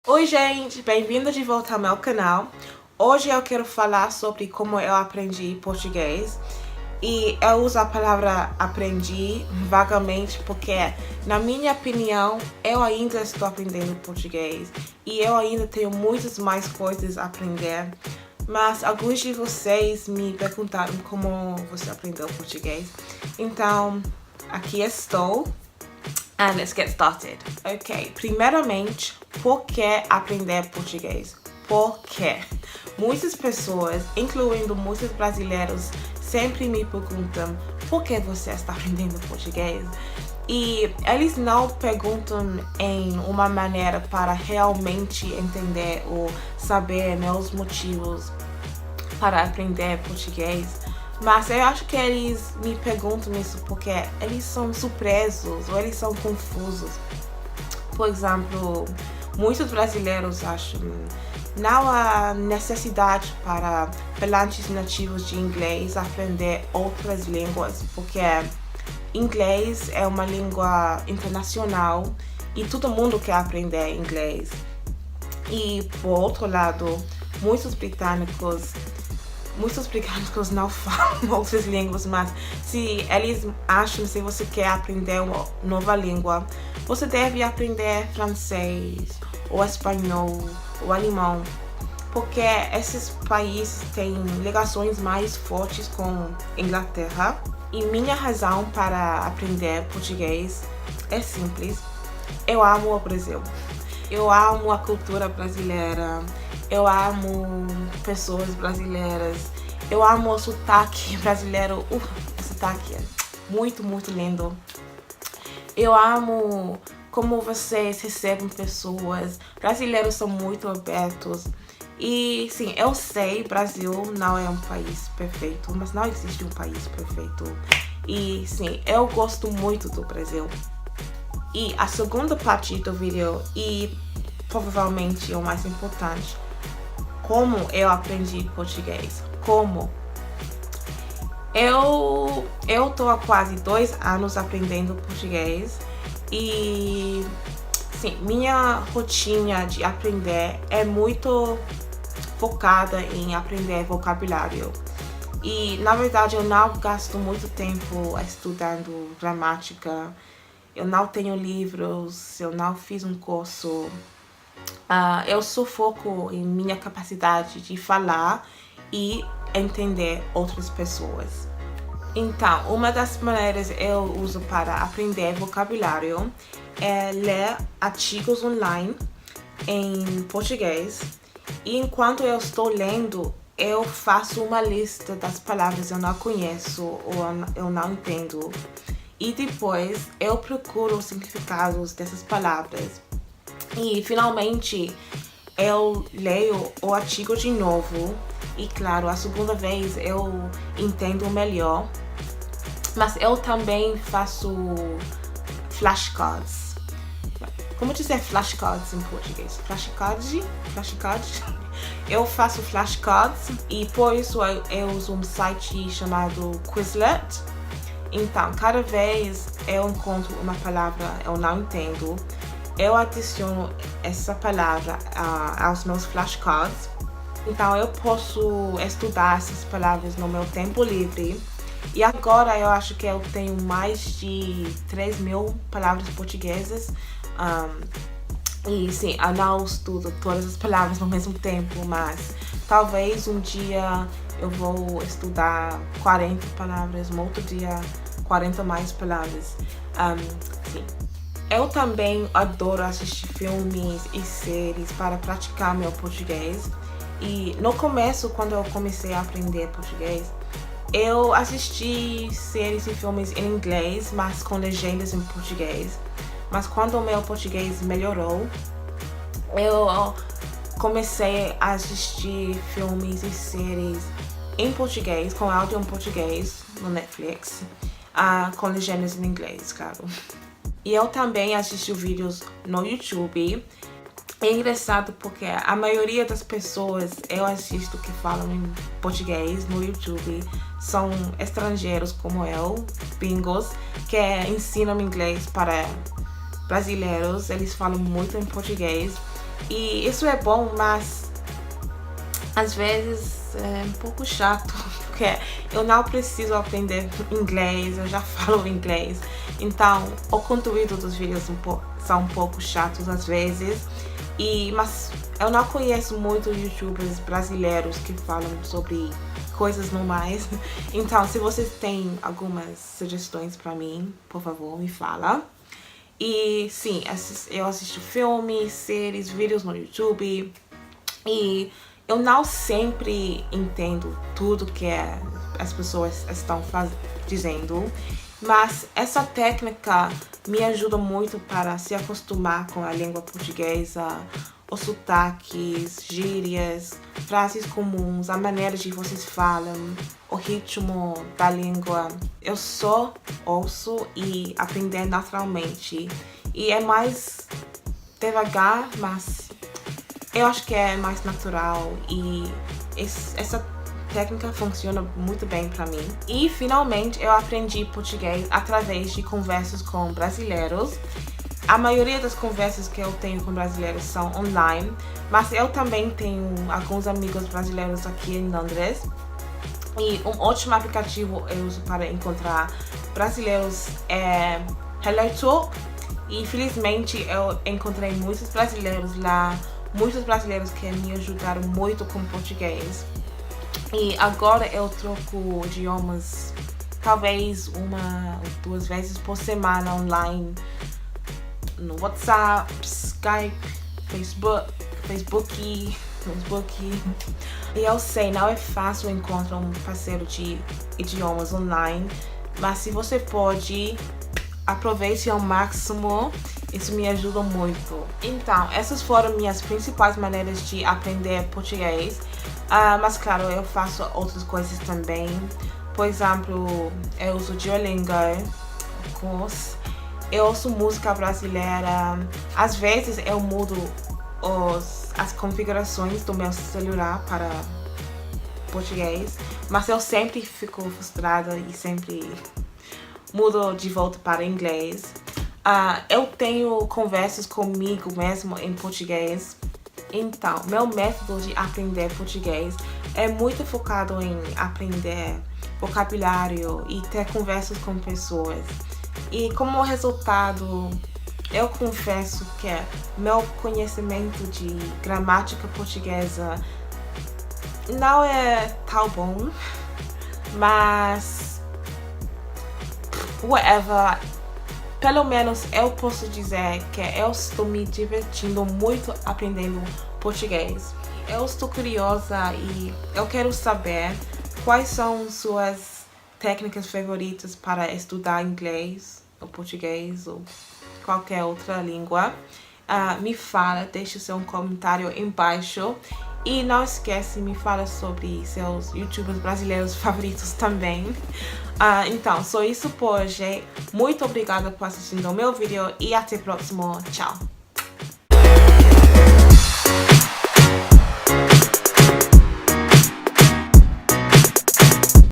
Oi gente, bem-vindos de volta ao meu canal. Hoje eu quero falar sobre como eu aprendi português. E eu uso a palavra aprendi vagamente porque, na minha opinião, eu ainda estou aprendendo português. E eu ainda tenho muitas mais coisas a aprender. Mas alguns de vocês me perguntaram como você aprendeu português. Então, aqui estou. And let's get started. Ok, primeiramente, por que aprender português? Por quê? Muitas pessoas, incluindo muitos brasileiros, sempre me perguntam por que você está aprendendo português? E eles não perguntam em uma maneira para realmente entender ou saber os motivos para aprender português. Mas eu acho que eles me perguntam isso porque eles são surpresos ou eles são confusos. Por exemplo, muitos brasileiros acham não há necessidade para falantes nativos de inglês aprender outras línguas, porque inglês é uma língua internacional e todo mundo quer aprender inglês. E por outro lado, muitos britânicos não falam outras línguas, mas se eles acham que se você quer aprender uma nova língua, você deve aprender francês, ou espanhol, ou alemão, porque esses países têm ligações mais fortes com Inglaterra. E minha razão para aprender português é simples. Eu amo o Brasil. Eu amo a cultura brasileira. Eu amo pessoas brasileiras. Eu amo o sotaque brasileiro. O sotaque é muito, muito lindo. Eu amo como vocês recebem pessoas. Brasileiros são muito abertos. E sim, eu sei, Brasil não é um país perfeito, mas não existe um país perfeito. E sim, eu gosto muito do Brasil. E a segunda parte do vídeo, e provavelmente o mais importante, como eu aprendi português. Como? Eu tô há quase 2 anos aprendendo português e sim, minha rotina de aprender é muito focada em aprender vocabulário. E na verdade eu não gasto muito tempo estudando gramática, eu não tenho livros, eu não fiz um curso. Eu só foco em minha capacidade de falar e entender outras pessoas. Então, uma das maneiras eu uso para aprender vocabulário é ler artigos online em português. E enquanto eu estou lendo, eu faço uma lista das palavras que eu não conheço ou eu não entendo. E depois eu procuro os significados dessas palavras. E finalmente eu leio o artigo de novo. E claro, a segunda vez eu entendo melhor. Mas eu também faço flashcards. Como dizer flashcards em português? Flashcards? Eu faço flashcards e por isso eu uso um site chamado Quizlet. Então, cada vez eu encontro uma palavra eu não entendo, eu adiciono essa palavra aos meus flashcards. Então, eu posso estudar essas palavras no meu tempo livre. E agora eu acho que eu tenho mais de 3.000 palavras portuguesas. E sim, eu não estudo todas as palavras ao mesmo tempo, mas talvez um dia eu vou estudar 40 palavras, um outro dia 40 mais palavras. Sim. Eu também adoro assistir filmes e séries para praticar meu português. E no começo, quando eu comecei a aprender português, eu assisti séries e filmes em inglês, mas com legendas em português. Mas quando o meu português melhorou, eu comecei a assistir filmes e séries em português, com áudio em português, no Netflix, com legendas em inglês, claro. E eu também assisto vídeos no YouTube. É engraçado porque a maioria das pessoas eu assisto que falam em português no YouTube são estrangeiros como eu, gringos, que ensinam inglês para brasileiros. Eles falam muito em português E isso é bom, mas às vezes é um pouco chato, porque eu não preciso aprender inglês, eu já falo inglês. Então, o conteúdo dos vídeos são um pouco chatos às vezes. Mas eu não conheço muitos youtubers brasileiros que falam sobre coisas normais. Então, se vocês têm algumas sugestões para mim, por favor, me fala. E sim, eu assisto filmes, séries, vídeos no YouTube. E eu não sempre entendo tudo que as pessoas estão dizendo. Mas essa técnica me ajuda muito para se acostumar com a língua portuguesa, os sotaques, gírias, frases comuns, a maneira de vocês falam, o ritmo da língua. Eu só ouço e aprender naturalmente. E é mais devagar, mas eu acho que é mais natural e essa técnica funciona muito bem para mim. E finalmente eu aprendi português através de conversas com brasileiros. A maioria das conversas que eu tenho com brasileiros são online, mas eu também tenho alguns amigos brasileiros aqui em Londres. E um ótimo aplicativo eu uso para encontrar brasileiros é HelloTalk. E felizmente eu encontrei muitos brasileiros lá, muitos brasileiros que me ajudaram muito com português. E agora eu troco idiomas talvez 1 ou 2 vezes por semana online, no WhatsApp, Skype, Facebook. E eu sei, não é fácil encontrar um parceiro de idiomas online, mas se você pode, aproveite ao máximo, isso me ajuda muito. Então, essas foram minhas principais maneiras de aprender português. Mas claro, eu faço outras coisas também. Por exemplo, eu uso Duolingo, eu ouço música brasileira. Às vezes eu mudo as configurações do meu celular para português, mas eu sempre fico frustrada e sempre mudo de volta para inglês. Eu tenho conversas comigo mesmo em português. Então, meu método de aprender português é muito focado em aprender vocabulário e ter conversas com pessoas. E como resultado, eu confesso que meu conhecimento de gramática portuguesa não é tão bom, mas whatever. Pelo menos eu posso dizer que eu estou me divertindo muito aprendendo português. Eu estou curiosa e eu quero saber quais são suas técnicas favoritas para estudar inglês ou português ou qualquer outra língua. Me fala, deixe seu comentário embaixo. E não esquece, me fala sobre seus youtubers brasileiros favoritos também. Então, só isso por hoje. Muito obrigada por assistir o meu vídeo e até o próximo. Tchau!